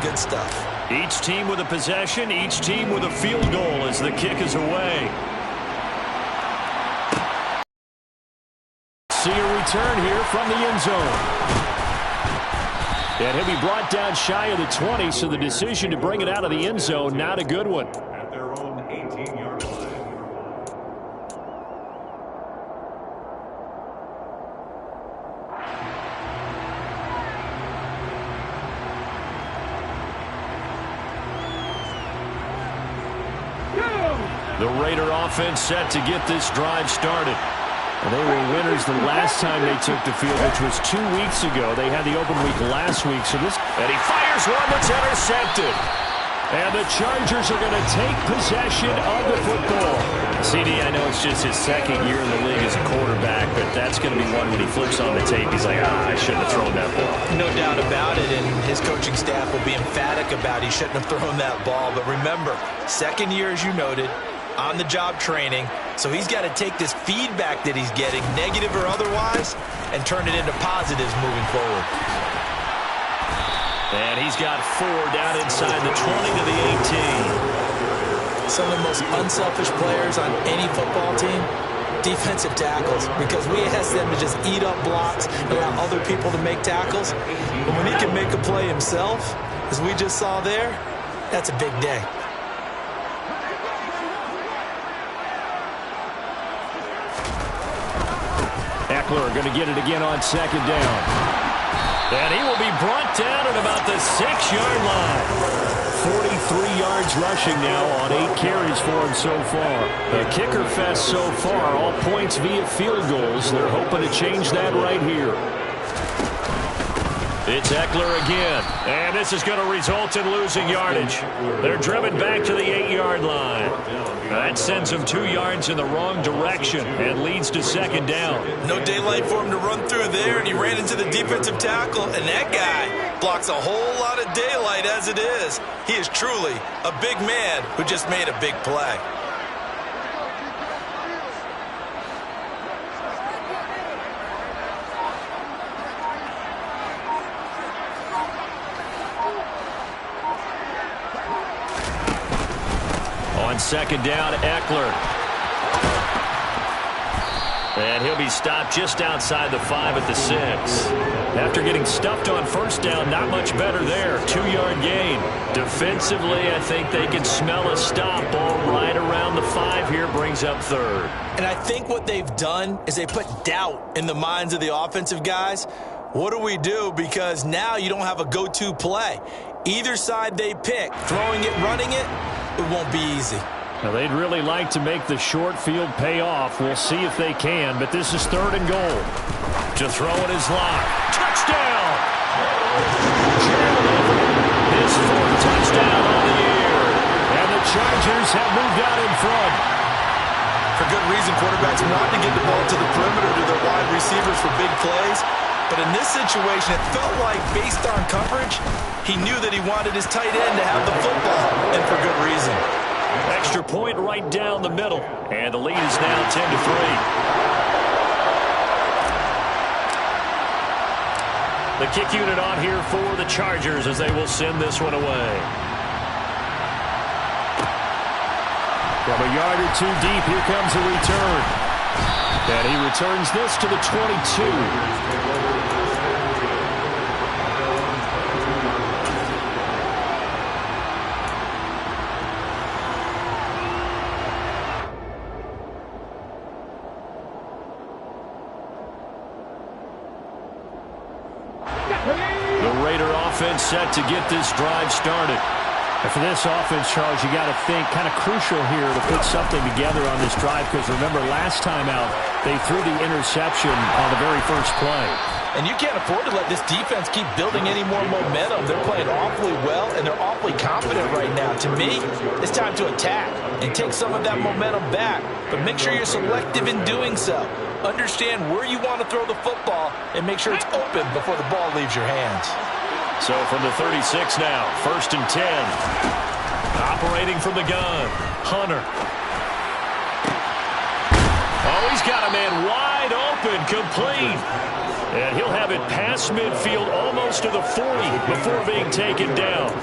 good stuff. Each team with a possession, each team with a field goal as the kick is away. See a return here from the end zone. And he'll be brought down shy of the 20, so the decision to bring it out of the end zone, not a good one. At their own 18-yard line. The Raider offense set to get this drive started. And they were winners the last time they took the field, which was 2 weeks ago. They had the open week last week. And he fires one that's intercepted. And the Chargers are going to take possession of the football. CD, I know it's just his second year in the league as a quarterback, but that's going to be one when he flips on the tape. He's like, I shouldn't have thrown that ball. No doubt about it, and his coaching staff will be emphatic about he shouldn't have thrown that ball. But remember, second year, as you noted, on-the-job training, so he's got to take this feedback that he's getting, negative or otherwise, and turn it into positives moving forward. And he's got 4 down inside the 20 to the 18. Some of the most unselfish players on any football team, defensive tackles, because we ask them to just eat up blocks and allow other people to make tackles. But when he can make a play himself, as we just saw there, that's a big day. Eckler going to get it again on second down. And he will be brought down at about the 6-yard line. 43 yards rushing now on 8 carries for him so far. The kicker fest so far, all points via field goals. They're hoping to change that right here. It's Eckler again, and this is going to result in losing yardage. They're driven back to the 8-yard line. That sends him 2 yards in the wrong direction and leads to second down. No daylight for him to run through there, and he ran into the defensive tackle, and that guy blocks a whole lot of daylight as it is. He is truly a big man who just made a big play. On second down, Eckler. And he'll be stopped just outside the 5 at the 6. After getting stuffed on first down, not much better there. 2-yard gain. Defensively, I think they can smell a stop. Ball right around the 5 here, brings up third. And I think what they've done is they put doubt in the minds of the offensive guys. What do we do? Because now you don't have a go-to play. Either side they pick, throwing it, running it, it won't be easy. Now, they'd really like to make the short field pay off. We'll see if they can, but this is 3rd and goal. To throw it is locked. Touchdown! His 4th touchdown on the year. And the Chargers have moved out in front. For good reason, quarterbacks want to get the ball to the perimeter to their wide receivers for big plays. But in this situation, it felt like, based on coverage, he knew that he wanted his tight end to have the football, and for good reason. Extra point right down the middle. And the lead is now 10-3. The kick unit on here for the Chargers as they will send this one away. From a yard or 2 deep, here comes a return. And he returns this to the 22. Set to get this drive started. And for this offense, Charles, you got to think kind of crucial here to put something together on this drive, because remember last time out they threw the interception on the very first play. And you can't afford to let this defense keep building any more momentum. They're playing awfully well, and they're awfully confident right now. To me, it's time to attack and take some of that momentum back, but make sure you're selective in doing so. Understand where you want to throw the football and make sure it's open before the ball leaves your hands. So from the 36 now, 1st and 10. Operating from the gun, Hunter. Oh, he's got a man wide open, complete. And he'll have it past midfield almost to the 40 before being taken down.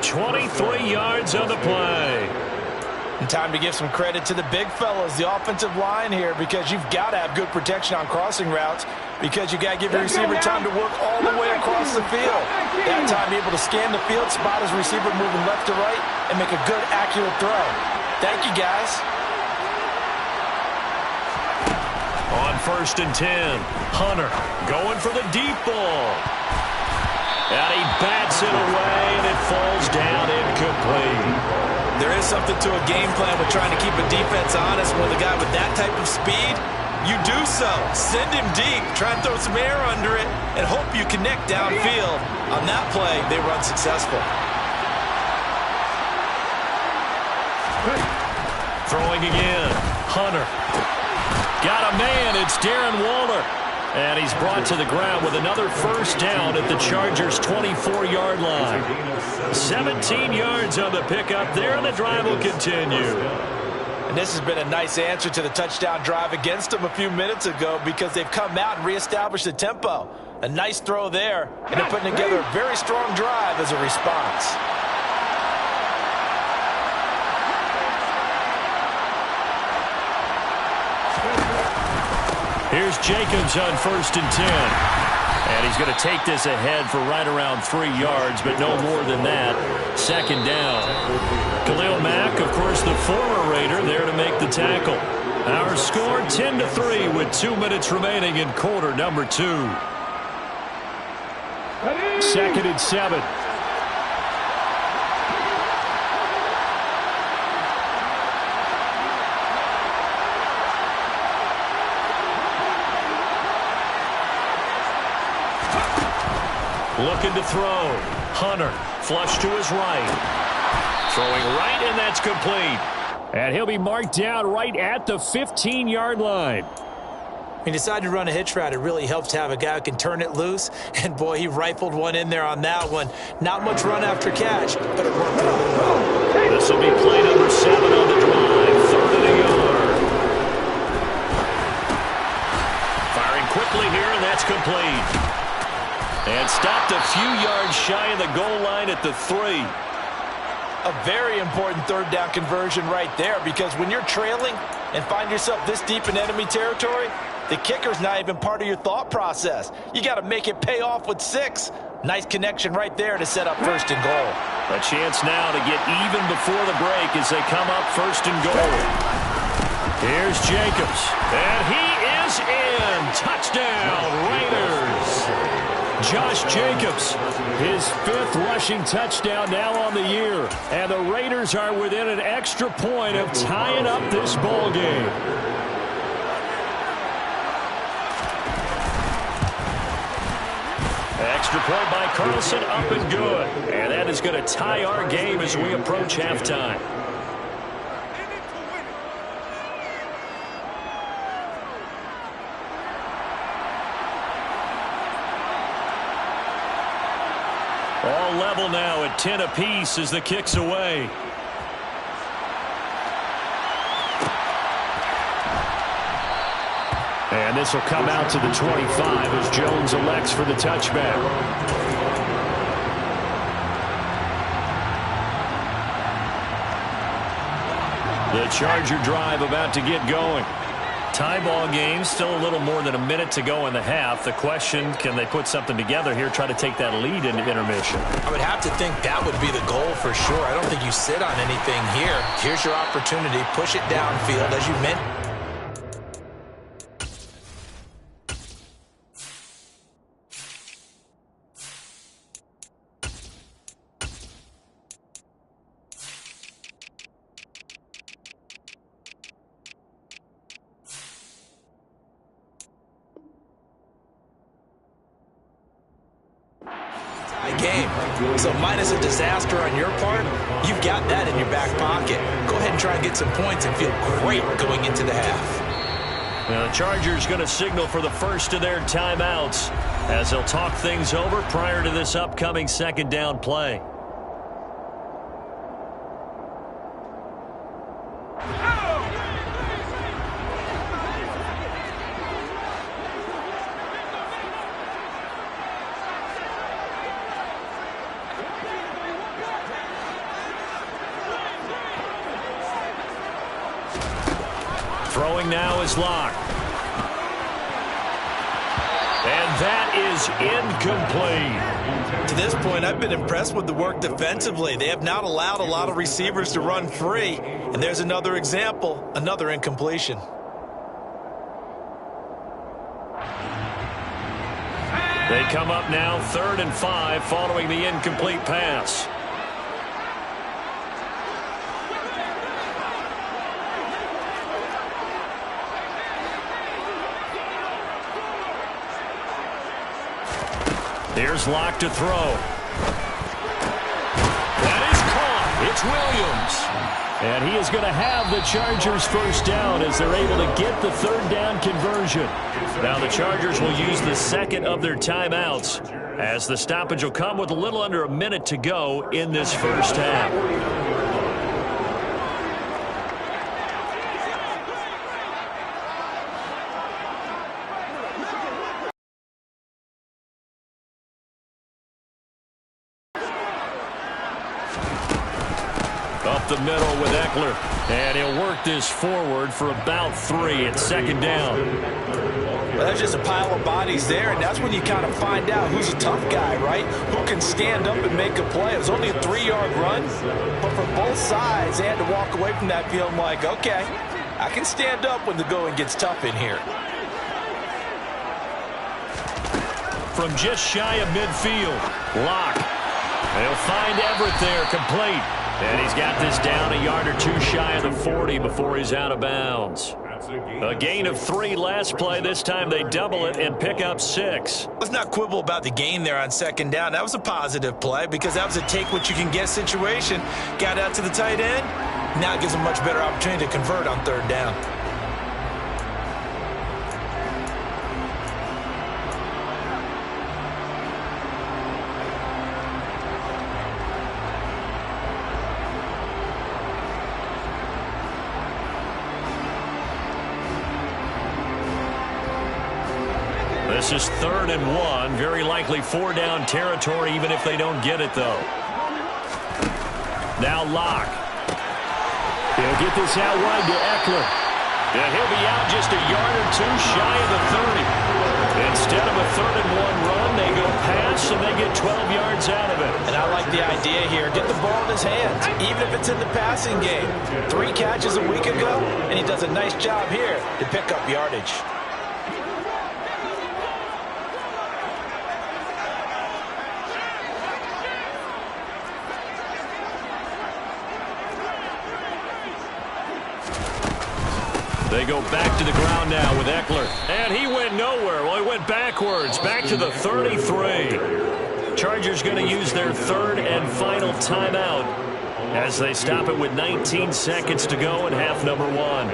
23 yards on the play. And time to give some credit to the big fellas, the offensive line here, because you've got to have good protection on crossing routes, because you got to give your receiver time to work all the way across the field. That time, be able to scan the field, spot his receiver moving left to right, and make a good, accurate throw. Thank you, guys. On 1st and 10, Hunter going for the deep ball. And he bats it away, and it falls down incomplete. There is something to a game plan with trying to keep a defense honest. With a guy with that type of speed, you do so. Send him deep, try and throw some air under it, and hope you connect downfield. On that play, they run successful. Throwing again, Hunter. Got a man, it's Darren Waller. And he's brought to the ground with another first down at the Chargers' 24-yard line. 17 yards on the pickup there, and the drive will continue. And this has been a nice answer to the touchdown drive against them a few minutes ago, because they've come out and reestablished the tempo. A nice throw there, and they're putting together a very strong drive as a response. Here's Jacobs on 1st and 10. And he's going to take this ahead for right around 3 yards, but no more than that. 2nd down. Khalil Mack, of course, the former Raider, there to make the tackle. Our score 10-3 with 2 minutes remaining in quarter number 2. 2nd and 7. Looking to throw. Hunter, flush to his right. Throwing right, and that's complete. And he'll be marked down right at the 15-yard line. He decided to run a hitch route. It really helps to have a guy who can turn it loose. And, boy, he rifled one in there on that one. Not much run after catch, but it worked really well. This will be play number 7 on the drive. 3rd and a yard. Firing quickly here, and that's complete. And stopped a few yards shy of the goal line at the 3. A very important 3rd down conversion right there, because when you're trailing and find yourself this deep in enemy territory, the kicker's not even part of your thought process. You got to make it pay off with 6. Nice connection right there to set up 1st and goal. A chance now to get even before the break as they come up 1st and goal. Here's Jacobs, and he is in. Touchdown, Raiders. Josh Jacobs, his 5th rushing touchdown now on the year. And the Raiders are within an extra point of tying up this ball game. Extra point by Carlson, up and good. And that is going to tie our game as we approach halftime. All level now at 10 apiece as the kick's away. And this will come out to the 25 as Jones elects for the touchback. The Charger drive about to get going. Tie ball game, still a little more than a minute to go in the half. The question, can they put something together here, try to take that lead into intermission? I would have to think that would be the goal for sure. I don't think you sit on anything here. Here's your opportunity. Push it downfield, as you mentioned. Game. So minus a disaster on your part, you've got that in your back pocket. Go ahead and try and get some points and feel great going into the half. Now the Chargers going to signal for the first of their timeouts as they'll talk things over prior to this upcoming 2nd down play. Throwing now is Locke. And that is incomplete. To this point, I've been impressed with the work defensively. They have not allowed a lot of receivers to run free. And there's another example, another incompletion. They come up now 3rd and 5 following the incomplete pass. Here's Locke to throw. That is caught. It's Williams. And he is going to have the Chargers first down as they're able to get the 3rd down conversion. Now the Chargers will use the second of their timeouts as the stoppage will come with a little under a minute to go in this first half. Up the middle with Eckler. And he'll work this forward for about 3 at 2nd down. Well, there's just a pile of bodies there, and that's when you kind of find out who's a tough guy, right? Who can stand up and make a play. It was only a 3-yard run, but for both sides, they had to walk away from that feeling like, okay, I can stand up when the going gets tough in here. From just shy of midfield, Locke. They'll find Everett there, complete. And he's got this down a yard or 2 shy of the 40 before he's out of bounds. A gain of 3 last play. This time they double it and pick up 6. Let's not quibble about the gain there on 2nd down. That was a positive play because that was a take-what-you-can-get situation. Got out to the tight end. Now it gives them much better opportunity to convert on 3rd down. This is 3rd and 1. Very likely 4-down territory, even if they don't get it, though. Now Locke. He'll get this out wide to Eckler. And he'll be out just a yard or 2 shy of the 30. Instead of a 3rd and 1 run, they go pass, and they get 12 yards out of it. And I like the idea here. Get the ball in his hands, even if it's in the passing game. 3 catches a week ago, and he does a nice job here to pick up yardage. They go back to the ground now with Eckler. And he went nowhere. Well, he went backwards, back to the 33. Chargers going to use their 3rd and final timeout as they stop it with 19 seconds to go in half number 1.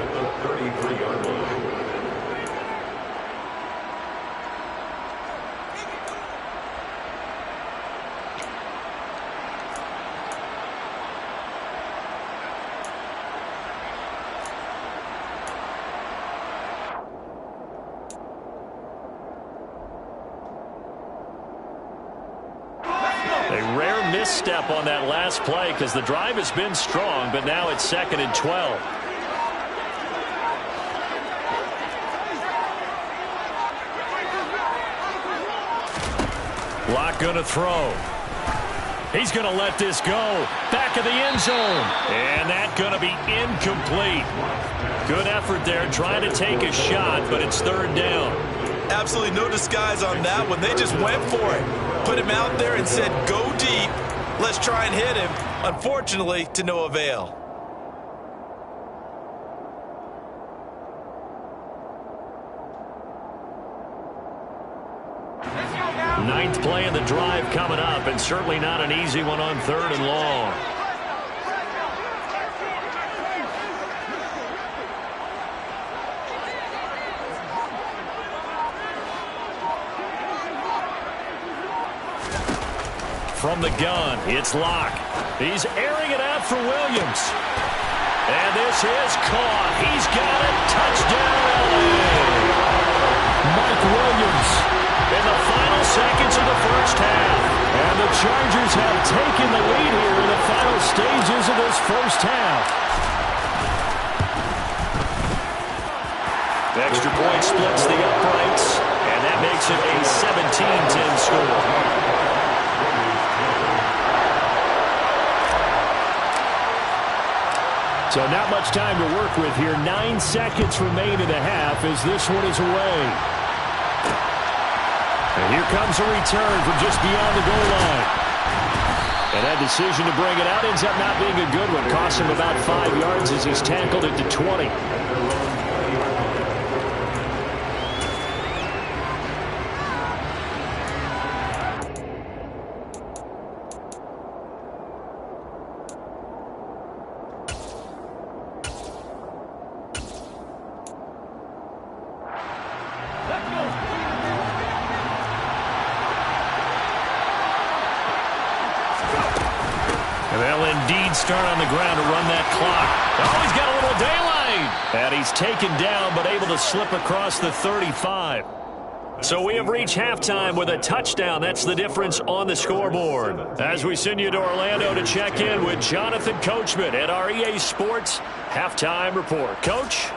Misstep on that last play because the drive has been strong, but now it's 2nd and 12. Locke going to throw. He's going to let this go. Back of the end zone. And that's going to be incomplete. Good effort there trying to take a shot, but it's 3rd down. Absolutely no disguise on that one. They just went for it. Put him out there and said, go deep. Let's try and hit him. Unfortunately, to no avail. Ninth play of the drive coming up, and certainly not an easy one on 3rd and long. From the gun, it's Locke. He's airing it out for Williams. And this is caught. He's got it. Touchdown, LA. Mike Williams in the final seconds of the first half. And the Chargers have taken the lead here in the final stages of this first half. Extra point splits the uprights, and that makes it a 17-10 score. So not much time to work with here. 9 seconds remain in the half as this one is away. And here comes a return from just beyond the goal line. And that decision to bring it out ends up not being a good one. Costs him about 5 yards as he's tackled it to 20. They'll indeed start on the ground to run that clock. Oh, he's got a little daylight. And he's taken down, but able to slip across the 35. So we have reached halftime with a touchdown. That's the difference on the scoreboard. As we send you to Orlando to check in with Jonathan Coachman at our EA Sports Halftime Report. Coach?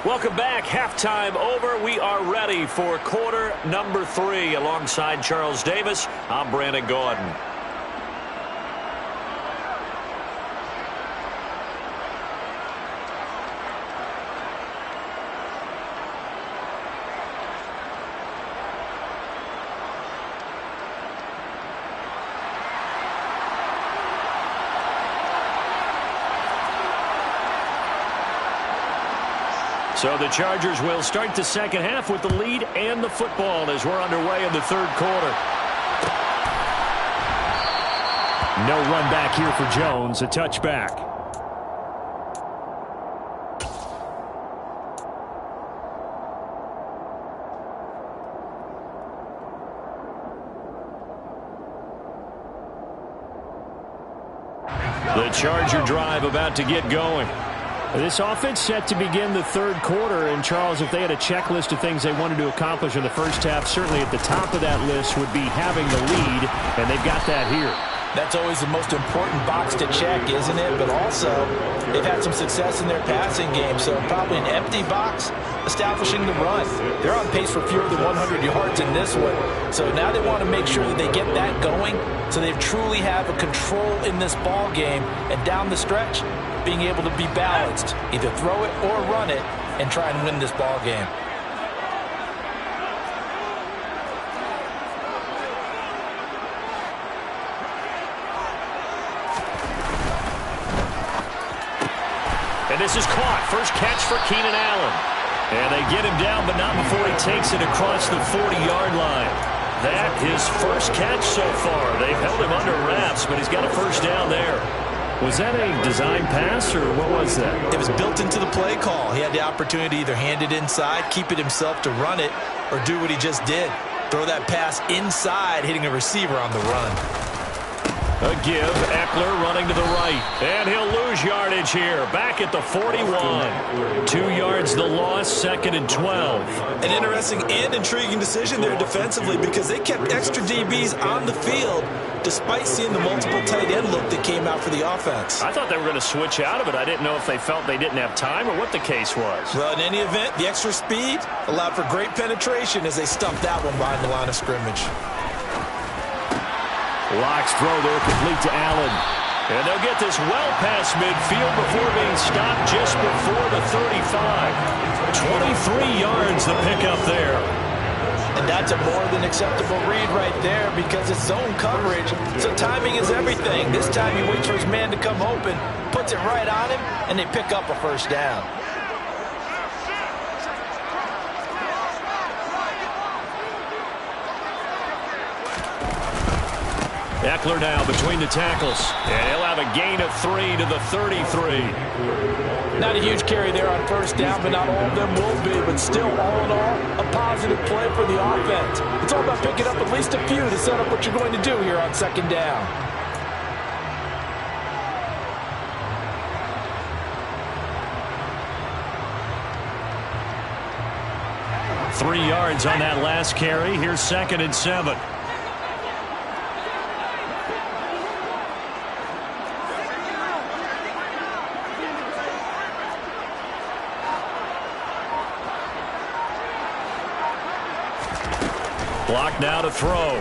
Welcome back. Halftime over. We are ready for quarter number 3. Alongside Charles Davis, I'm Brandon Gordon. So the Chargers will start the second half with the lead and the football as we're underway in the third quarter. No run back here for Jones. A touchback. The Charger drive about to get going. This offense set to begin the third quarter. And, Charles, if they had a checklist of things they wanted to accomplish in the first half, certainly at the top of that list would be having the lead, and they've got that here. That's always the most important box to check, isn't it? But also, they've had some success in their passing game, so probably an empty box establishing the run. They're on pace for fewer than 100 yards in this one, so now they want to make sure that they get that going so they truly have a control in this ball game, and down the stretch, being able to be balanced, either throw it or run it, and try and win this ball game. And this is caught. First catch for Keenan Allen. And they get him down, but not before he takes it across the 40-yard line. That his first catch so far. They've held him under wraps, but he's got a first down there. Was that a design pass, or what was that? It was built into the play call. He had the opportunity to either hand it inside, keep it himself to run it, or do what he just did. Throw that pass inside, hitting a receiver on the run. A give. Eckler running to the right. And he'll lose yardage here. Back at the 41. 2 yards the loss, 2nd and 12. An interesting and intriguing decision there defensively because they kept extra DBs on the field despite seeing the multiple tight end look that came out for the offense. I thought they were going to switch out of it. I didn't know if they felt they didn't have time or what the case was. Well, in any event, the extra speed allowed for great penetration as they stumped that one behind the line of scrimmage. Locke's throw there complete to Allen. And they'll get this well past midfield before being stopped just before the 35. 23 yards the pickup there. And that's a more than acceptable read right there because it's zone coverage, so timing is everything. This time he waits for his man to come open, puts it right on him, and they pick up a first down. Eckler now between the tackles. And he'll have a gain of 3 to the 33. Not a huge carry there on first down, but not all of them will be. But still, all in all, a positive play for the offense. It's all about picking up at least a few to set up what you're going to do here on second down. Three yards on that last carry. Here's 2nd and 7. Block now to throw.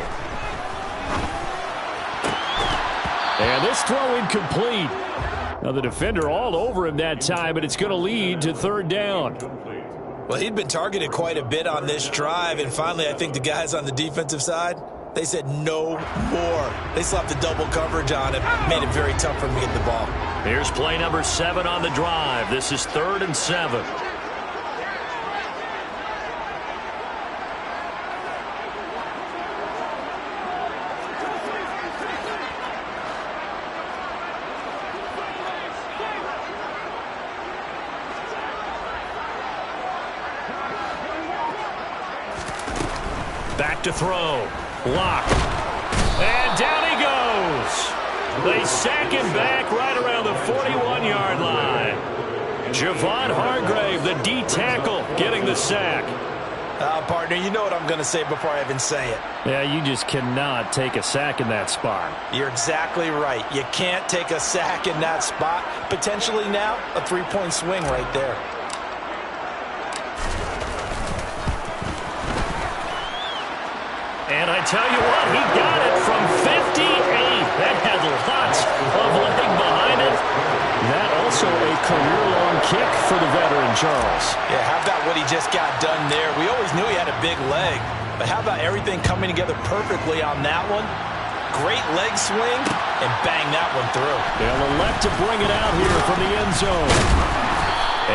And this throw incomplete. Now the defender all over him that time, but it's going to lead to 3rd down. Well, he'd been targeted quite a bit on this drive, and finally I think the guys on the defensive side, they said no more. They slapped the double coverage on him, made it very tough for him to get the ball. Here's play number 7 on the drive. This is 3rd and 7. Back to throw. Block. And down he goes. They sack him back right around the 41-yard line. Javon Hargrave, the D tackle, getting the sack. Partner, you know what I'm going to say before I even say it. Yeah, you just cannot take a sack in that spot. You're exactly right. You can't take a sack in that spot. Potentially now a 3-point swing right there. And I tell you what, he got it from 58. That had lots of leg behind it. That also a career-long kick for the veteran, Charles. Yeah, how about what he just got done there? We always knew he had a big leg, but how about everything coming together perfectly on that one? Great leg swing, and bang that one through. They'll elect to bring it out here from the end zone.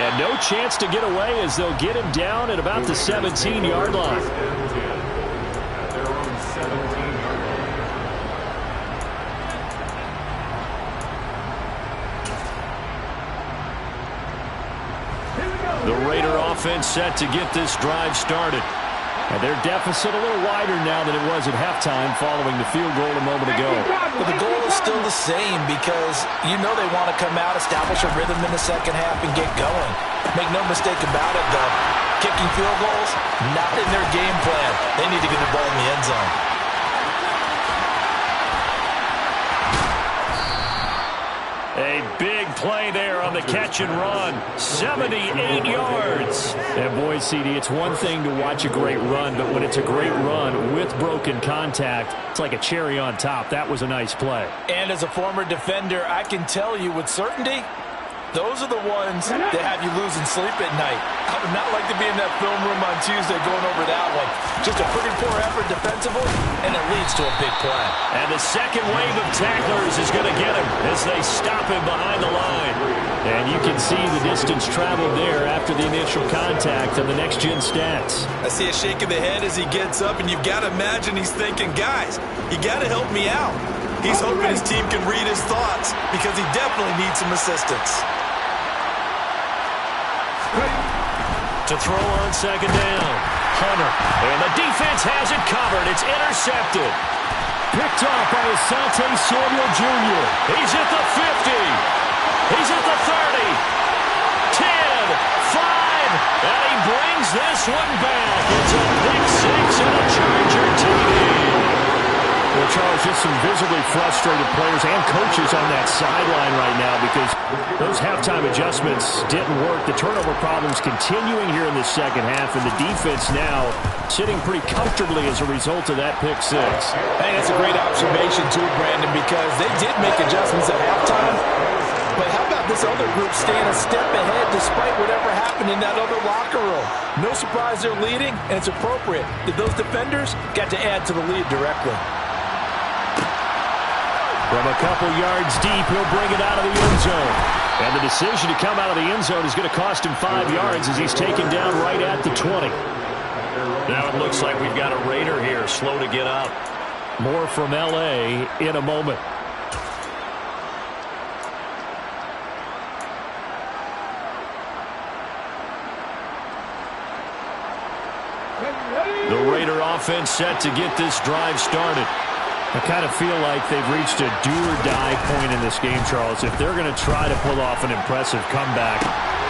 And no chance to get away as they'll get him down at about the 17-yard line. The Raider offense set to get this drive started. And their deficit a little wider now than it was at halftime following the field goal a moment ago. But the goal is still the same because you know they want to come out, establish a rhythm in the second half, and get going. Make no mistake about it, though. Kicking field goals, not in their game plan. They need to get the ball in the end zone. A big play there on the catch and run. 78 yards. And boy, CD, it's one thing to watch a great run, but when it's a great run with broken contact, it's like a cherry on top. That was a nice play. And as a former defender, I can tell you with certainty, those are the ones that have you losing sleep at night. I would not like to be in that film room on Tuesday going over that one. Just a pretty poor effort defensively, and it leads to a big play. And the second wave of tacklers is going to get him as they stop him behind the line. And you can see the distance traveled there after the initial contact on the next-gen stats. I see a shake of the head as he gets up, and you've got to imagine he's thinking, guys, you got to help me out. He's hoping his team can read his thoughts because he definitely needs some assistance. To throw on second down. Hunter. And the defense has it covered. It's intercepted. Picked off by Asante Samuel Jr. He's at the 50. He's at the 30. 10, 5. And he brings this one back. It's a pick six and a Charger TD. Well, Charles, just some visibly frustrated players and coaches on that sideline right now because those halftime adjustments didn't work. The turnover problems continuing here in the second half, and the defense now sitting pretty comfortably as a result of that pick six. I think that's a great observation, too, Brandon, because they did make adjustments at halftime. But how about this other group staying a step ahead despite whatever happened in that other locker room? No surprise they're leading, and it's appropriate that those defenders got to add to the lead directly. From a couple yards deep, he'll bring it out of the end zone. And the decision to come out of the end zone is going to cost him 5 yards as he's taken down right at the 20. Now it looks like we've got a Raider here, slow to get up. More from L.A. in a moment. The Raider offense set to get this drive started. I kind of feel like they've reached a do-or-die point in this game, Charles. If they're going to try to pull off an impressive comeback,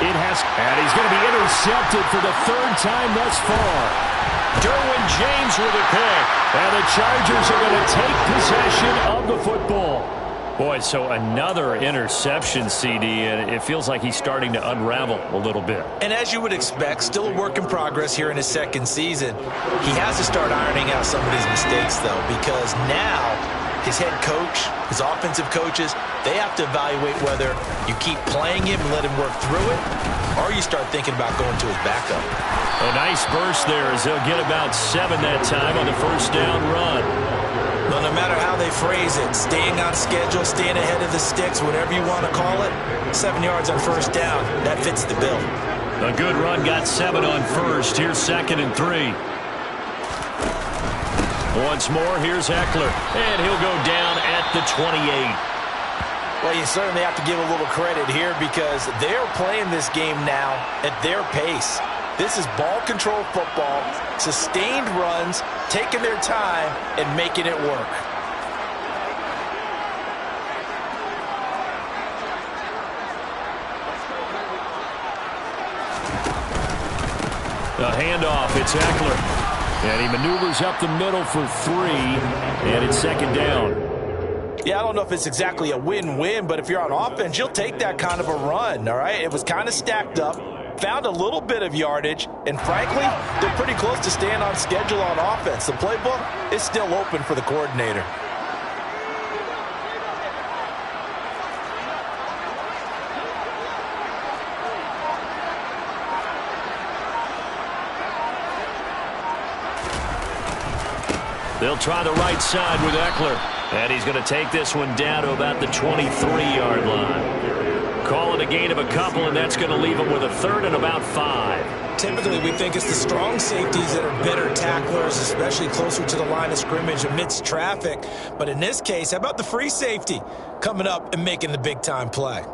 it has. And he's going to be intercepted for the third time thus far. Derwin James with a pick. And the Chargers are going to take possession of the football. Boy, so another interception, CD, and it feels like he's starting to unravel a little bit. And as you would expect, still a work in progress here in his second season. He has to start ironing out some of his mistakes, though, because now his head coach, his offensive coaches, they have to evaluate whether you keep playing him and let him work through it, or you start thinking about going to his backup. A nice burst there as they'll get about 7 that time on the first down run. Well, no matter how they phrase it, staying on schedule, staying ahead of the sticks, whatever you want to call it, 7 yards on first down, that fits the bill. A good run got 7 on first. Here's 2nd and 3. Once more, here's Eckler, and he'll go down at the 28. Well, you certainly have to give a little credit here because they're playing this game now at their pace. This is ball control football, sustained runs, taking their time and making it work. A handoff, it's Eckler. And he maneuvers up the middle for 3, and it's 2nd down. Yeah, I don't know if it's exactly a win-win, but if you're on offense, you'll take that kind of a run, all right? It was kind of stacked up. Found a little bit of yardage, and frankly, they're pretty close to staying on schedule on offense. The playbook is still open for the coordinator. They'll try the right side with Eckler, and he's going to take this one down to about the 23-yard line. Call it a gain of a couple, and that's going to leave him with a 3rd and about 5. Typically, we think it's the strong safeties that are better tacklers, especially closer to the line of scrimmage amidst traffic. But in this case, how about the free safety coming up and making the big-time play?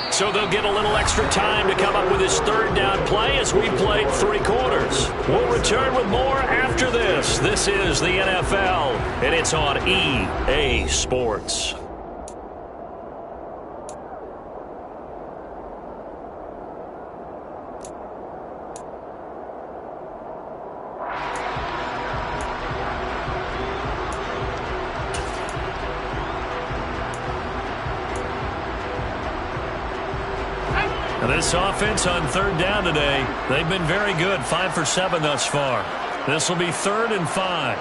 So they'll get a little extra time to come up with his 3rd down play as we played 3 quarters. We'll return with more after this. This is the NFL, and it's on EA Sports. This offense on 3rd down today, they've been very good, 5 for 7 thus far. This will be 3rd and 5.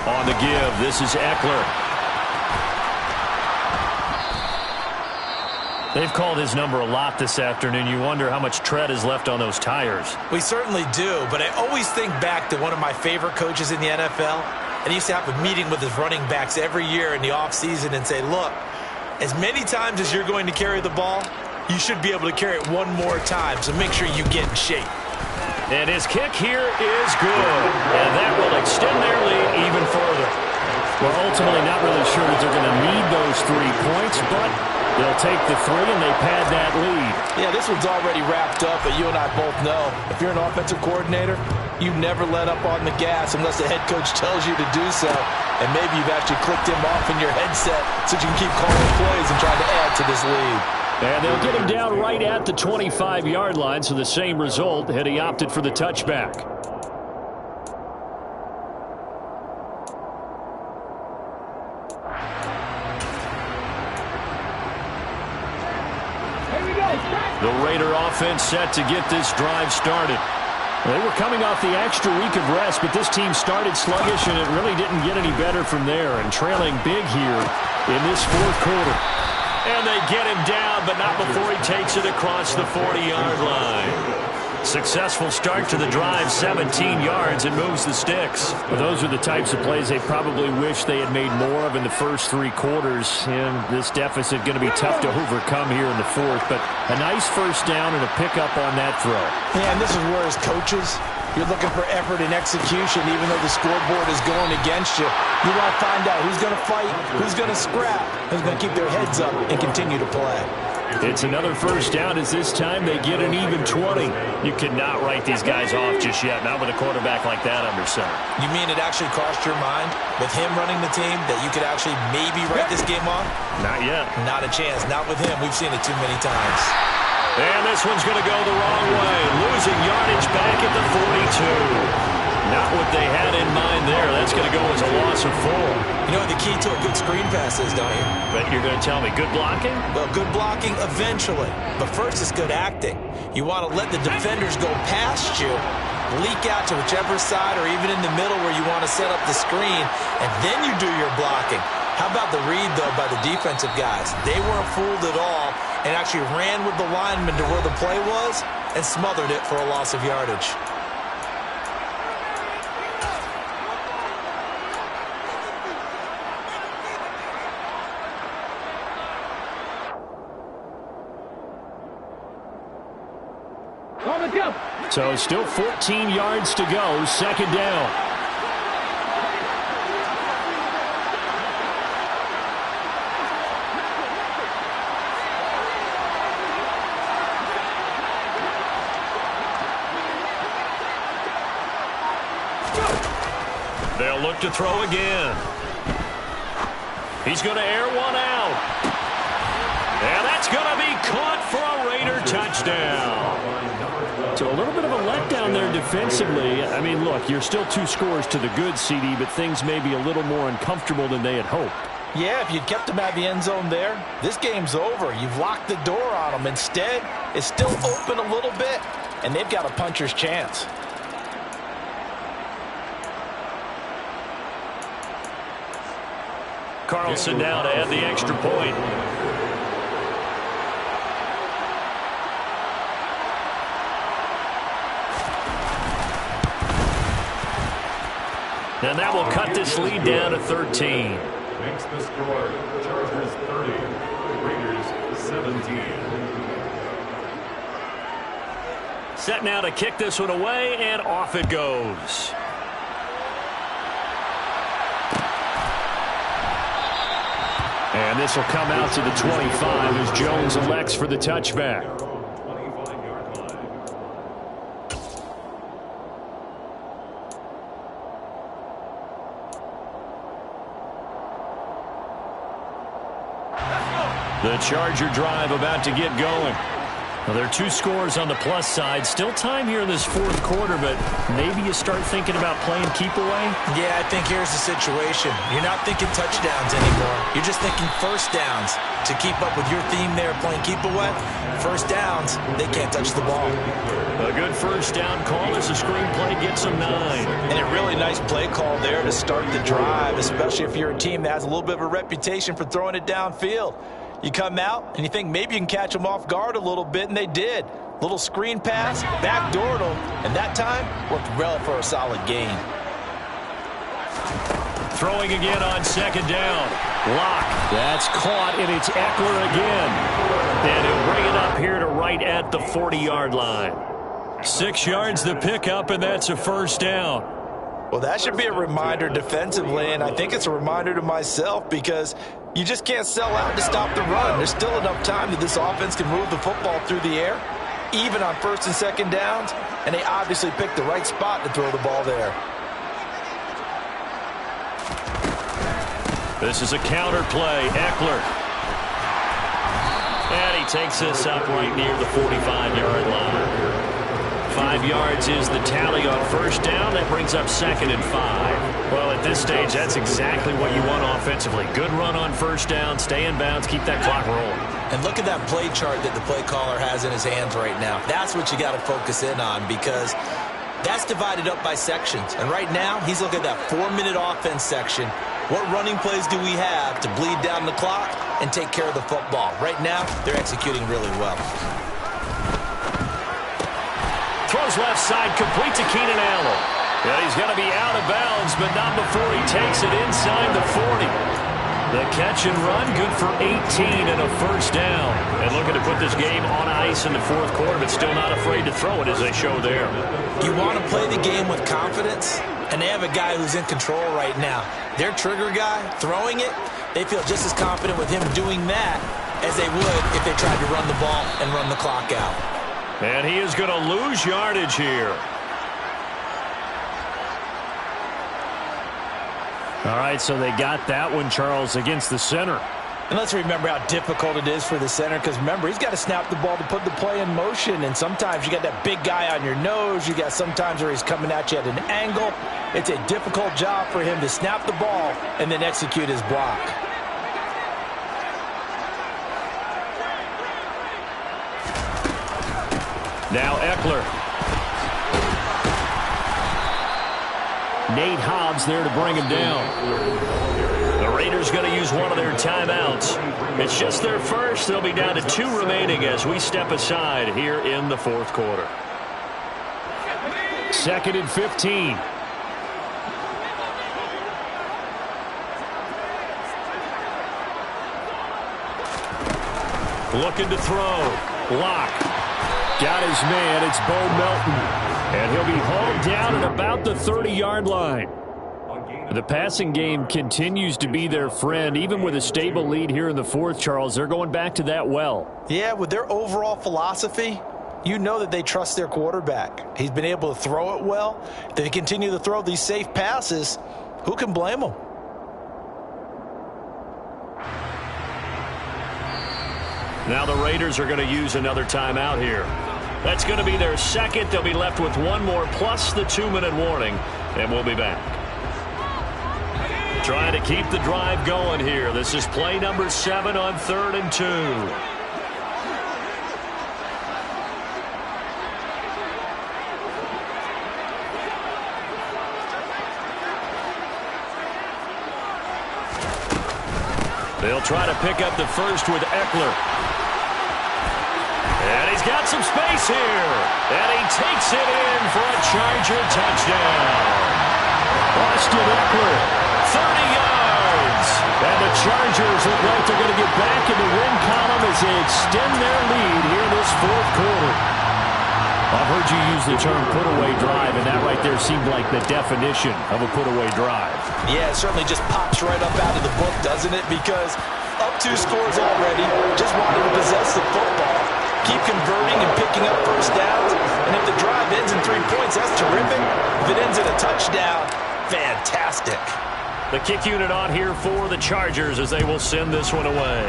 On the give, this is Eckler. They've called his number a lot this afternoon. You wonder how much tread is left on those tires. We certainly do, but I always think back to one of my favorite coaches in the NFL, and he used to have a meeting with his running backs every year in the offseason and say, look, as many times as you're going to carry the ball, you should be able to carry it one more time, so make sure you get in shape. And his kick here is good, and that will extend their lead even further. Well, ultimately not really sure that they're going to need those 3 points, but they'll take the 3 and they pad that lead. Yeah, this one's already wrapped up, but you and I both know if you're an offensive coordinator, you never let up on the gas unless the head coach tells you to do so. And maybe you've actually clicked him off in your headset so you can keep calling plays and trying to add to this lead. And they'll get him down right at the 25-yard line, so the same result had he opted for the touchback. The Raider offense set to get this drive started. They were coming off the extra week of rest, but this team started sluggish, and it really didn't get any better from there, and trailing big here in this 4th quarter. And they get him down, but not before he takes it across the 40-yard line. successful start to the drive, 17 yards, and moves the sticks. Well, those are the types of plays they probably wish they had made more of in the first 3 quarters. And this deficit going to be tough to overcome here in the fourth. But a nice first down and a pickup on that throw. Yeah, and this is where as coaches, you're looking for effort and execution, even though the scoreboard is going against you. You want to find out who's going to fight, who's going to scrap, who's going to keep their heads up and continue to play. It's another first down as this time they get an even 20. You cannot write these guys off just yet, not with a quarterback like that under center. You mean it actually crossed your mind with him running the team that you could actually maybe write this game off? Not yet. Not a chance. Not with him. We've seen it too many times. And this one's going to go the wrong way. Losing yardage back at the 42. Not what they had in mind there. That's going to go as a loss of 4. You know the key to a good screen pass is, don't you? But you're going to tell me good blocking? Well, good blocking eventually. But first it's good acting. You want to let the defenders go past you, leak out to whichever side or even in the middle where you want to set up the screen, and then you do your blocking. How about the read, though, by the defensive guys? They weren't fooled at all and actually ran with the lineman to where the play was and smothered it for a loss of yardage. So still 14 yards to go, second down. They'll look to throw again. He's going to air one out. And that's going to be caught for a Raider touchdown. So a little bit of a letdown there defensively. I mean, look, you're still 2 scores to the good, CD, but things may be a little more uncomfortable than they had hoped. Yeah, if you'd kept them out of the end zone there, this game's over. You've locked the door on them. Instead, it's still open a little bit, and they've got a puncher's chance. Carlson now to add the extra point. And that will cut this lead down to 13. Makes the score Chargers 30, Raiders 17. Set now to kick this one away, and off it goes. And this will come out to the 25 as Jones elects for the touchback. The Charger drive about to get going. Well, there are 2 scores on the plus side. Still time here in this fourth quarter, but maybe you start thinking about playing keep away? Yeah, I think here's the situation. You're not thinking touchdowns anymore. You're just thinking first downs. To keep up with your theme there, playing keep away, first downs, they can't touch the ball. A good first down call as the screenplay gets them 9. And a really nice play call there to start the drive, especially if you're a team that has a little bit of a reputation for throwing it downfield. You come out and you think maybe you can catch them off guard a little bit, and they did. Little screen pass, backdoored them, and that time worked well for a solid gain. Throwing again on second down. Lock. That's caught, and it's Eckler again. And he'll bring it up here to right at the 40-yard line. 6 yards the pickup, and that's a first down. Well, that should be a reminder defensively, and I think it's a reminder to myself because you just can't sell out to stop the run. There's still enough time that this offense can move the football through the air, even on first and second downs, and they obviously picked the right spot to throw the ball there. This is a counter play. Eckler. And he takes this up right near the 45-yard line. 5 yards is the tally on first down. That brings up second and 5. Well, at this stage, that's exactly what you want offensively. Good run on first down, stay in bounds, keep that clock rolling. And look at that play chart that the play caller has in his hands right now. That's what you got to focus in on because that's divided up by sections. And right now, he's looking at that 4-minute offense section. What running plays do we have to bleed down the clock and take care of the football? Right now, they're executing really well. throws left side, complete to Keenan Allen. And he's going to be out of bounds, but not before he takes it inside the 40. The catch and run, good for 18 and a first down. And looking to put this game on ice in the fourth quarter, but still not afraid to throw it as they show there. You want to play the game with confidence, and they have a guy who's in control right now. Their trigger guy, throwing it, they feel just as confident with him doing that as they would if they tried to run the ball and run the clock out. And he is going to lose yardage here. All right, so they got that one, Charles, against the center. And let's remember how difficult it is for the center, because remember, he's got to snap the ball to put the play in motion, and sometimes you got that big guy on your nose. You got sometimes where he's coming at you at an angle. It's a difficult job for him to snap the ball and then execute his block. Now Eckler. Nate Hobbs there to bring him down. The Raiders going to use one of their timeouts. It's just their first. They'll be down to 2 remaining as we step aside here in the fourth quarter. 2nd and 15. Looking to throw. Lock. Got his man. It's Bo Melton. And he'll be hauled down at about the 30-yard line. The passing game continues to be their friend. Even with a stable lead here in the fourth, Charles, they're going back to that well. Yeah, with their overall philosophy, you know that they trust their quarterback. He's been able to throw it well. If they continue to throw these safe passes, who can blame them? Now the Raiders are going to use another timeout here. That's going to be their second. They'll be left with one more plus the 2-minute warning, and we'll be back. Trying to keep the drive going here. This is play number 7 on 3rd and 2. They'll try to pick up the first with Eckler. And he's got some space here. And he takes it in for a Charger touchdown. Austin Eckler, 30 yards. And the Chargers look like they're going to get back in the win column as they extend their lead here in this fourth quarter. I've heard you use the term put-away drive, and that right there seemed like the definition of a put-away drive. Yeah, it certainly just pops right up out of the book, doesn't it? Because up 2 scores already, just wanting to possess the football, keep converting and picking up first downs. And if the drive ends in 3 points, that's terrific. If it ends in a touchdown, fantastic. The kick unit on here for the Chargers as they will send this one away.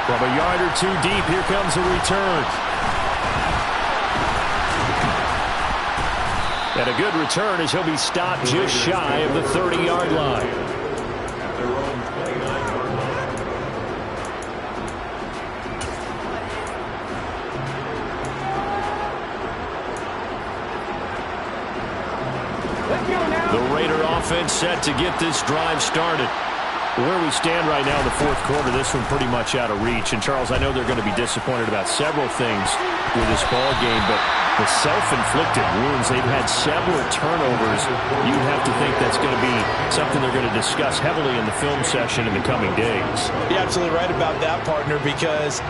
From a yard or 2 deep, here comes a return. And a good return as he'll be stopped just shy of the 30-yard line. The Raider offense set to get this drive started. Where we stand right now in the fourth quarter, this one pretty much out of reach. And, Charles, I know they're going to be disappointed about several things with this ball game, but the self-inflicted wounds, they've had several turnovers. You'd have to think that's going to be something they're going to discuss heavily in the film session in the coming days. You're absolutely right about that, partner, because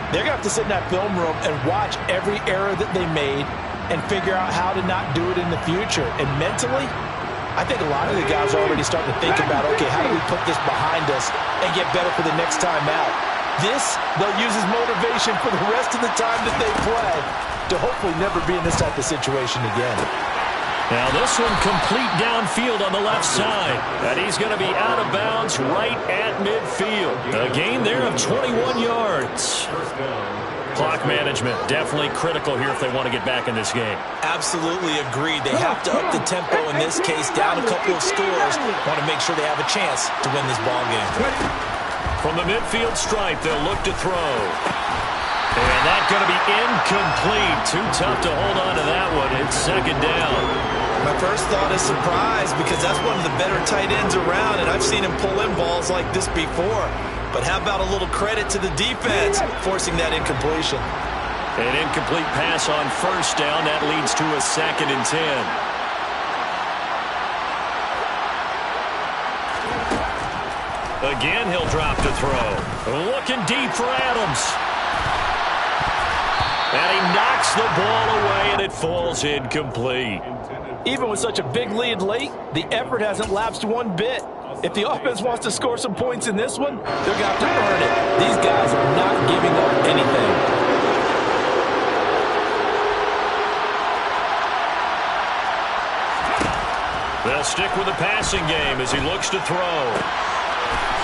they're going to have to sit in that film room and watch every error that they made and figure out how to not do it in the future. And mentally, I think a lot of the guys are already starting to think about, okay, how do we put this behind us and get better for the next time out? This, they'll use as motivation for the rest of the time that they play to hopefully never be in this type of situation again. Now this one complete downfield on the left side. And he's going to be out of bounds right at midfield. A gain there of 21 yards. Clock management definitely critical here if they want to get back in this game. Absolutely agreed. They have to up the tempo in this case, down a couple of scores. Want to make sure they have a chance to win this ball game. From the midfield stripe, they'll look to throw. And that's going to be incomplete. Too tough to hold on to that one. It's 2nd down. My first thought is surprise, because that's one of the better tight ends around, and I've seen him pull in balls like this before. But how about a little credit to the defense forcing that incompletion? An incomplete pass on first down. That leads to a 2nd and 10. Again, he'll drop to throw. Looking deep for Adams. And he knocks the ball away, and it falls incomplete. Even with such a big lead late, the effort hasn't lapsed one bit. If the offense wants to score some points in this one, they're going to have to earn it. These guys are not giving up anything. They'll stick with the passing game as he looks to throw.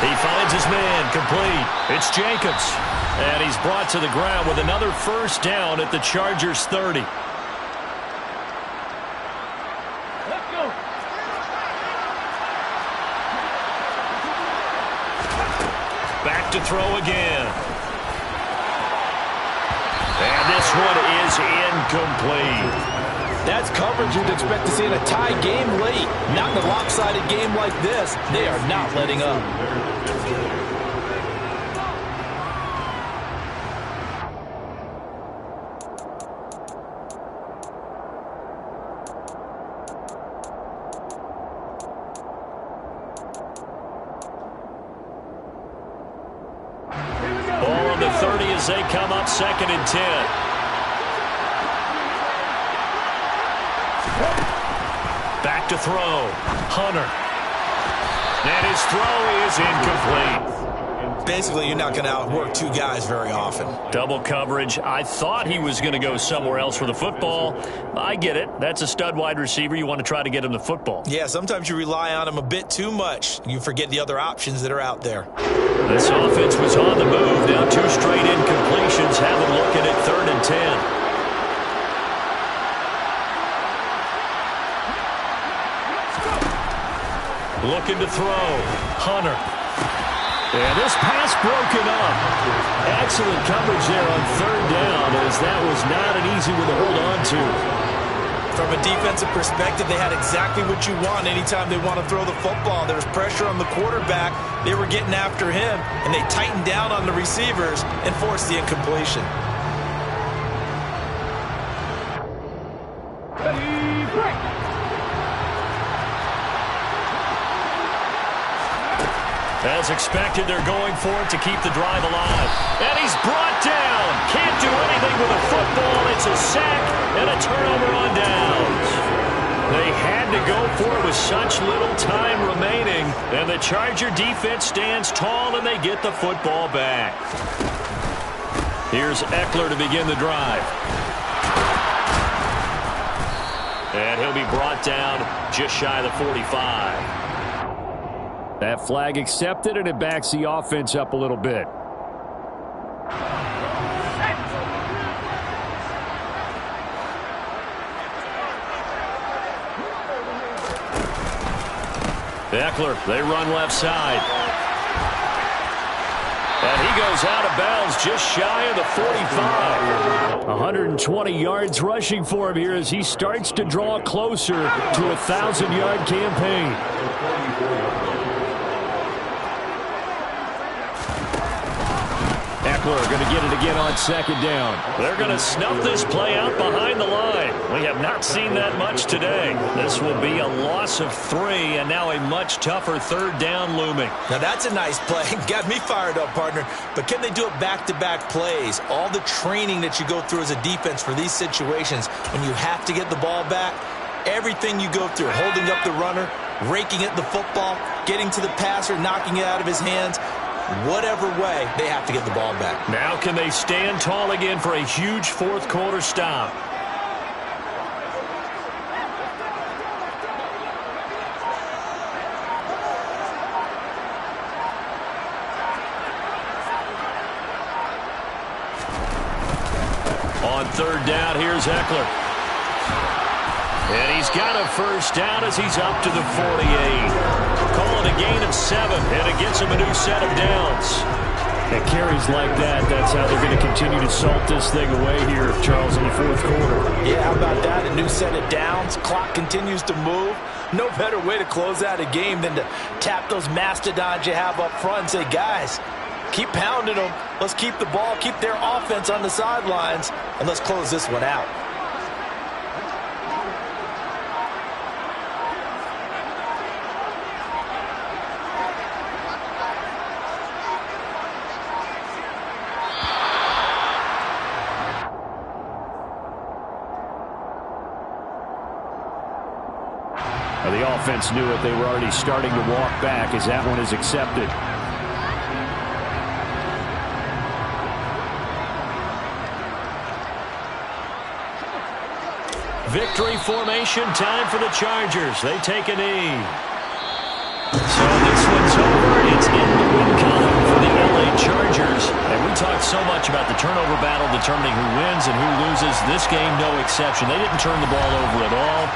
He finds his man, complete. It's Jacobs. And he's brought to the ground with another first down at the Chargers' 30. Let's go. Back to throw again. And this one is incomplete. That's coverage you'd expect to see in a tie game late. Not in a lopsided game like this. They are not letting up. Ball on the 30 as they come up 2nd and 10. Back to throw. Hunter. And his throw is incomplete. Basically, you're not going to outwork two guys very often. Double coverage. I thought he was going to go somewhere else for the football. I get it. That's a stud wide receiver. You want to try to get him the football. Yeah, sometimes you rely on him a bit too much. You forget the other options that are out there. This offense was on the move. Now 2 straight incompletions. Have them looking at 3rd and 10. Looking to throw. Hunter. And this pass broken up. Excellent coverage there on 3rd down, as that was not an easy one to hold on to. From a defensive perspective, they had exactly what you want anytime they want to throw the football. There was pressure on the quarterback. They were getting after him, and they tightened down on the receivers and forced the incompletion. As expected, they're going for it to keep the drive alive. And he's brought down. Can't do anything with a football. It's a sack and a turnover on downs. They had to go for it with such little time remaining. And the Charger defense stands tall, and they get the football back. Here's Eckler to begin the drive. And he'll be brought down just shy of the 45. That flag accepted, and it backs the offense up a little bit. Eckler, they run left side. And he goes out of bounds just shy of the 45. 120 yards rushing for him here as he starts to draw closer to a 1,000-yard campaign. Eckler going to get it again on 2nd down. They're going to snuff this play out behind the line. We have not seen that much today. This will be a loss of 3, and now a much tougher 3rd down looming. Now that's a nice play. Got me fired up, partner. But can they do it back-to-back plays? All the training that you go through as a defense for these situations, when you have to get the ball back, everything you go through, holding up the runner, raking at the football, getting to the passer, knocking it out of his hands, whatever way, they have to get the ball back. Now can they stand tall again for a huge 4th quarter stop? On 3rd down, here's Eckler. And he's got a first down as he's up to the 48. Calling a gain of 7, and it gets him a new set of downs. And carries like that, that's how they're going to continue to salt this thing away here, Charles, in the 4th quarter. Yeah, how about that? A new set of downs. Clock continues to move. No better way to close out a game than to tap those mastodons you have up front and say, guys, Keep pounding them. Let's keep the ball, keep their offense on the sidelines, and let's close this one out. The offense knew it. They were already starting to walk back as that one is accepted. Victory formation time for the Chargers. They take a knee. So this one's over. It's in the win column for the LA Chargers. And we talked so much about the turnover battle determining who wins and who loses. This game, no exception. They didn't turn the ball over at all.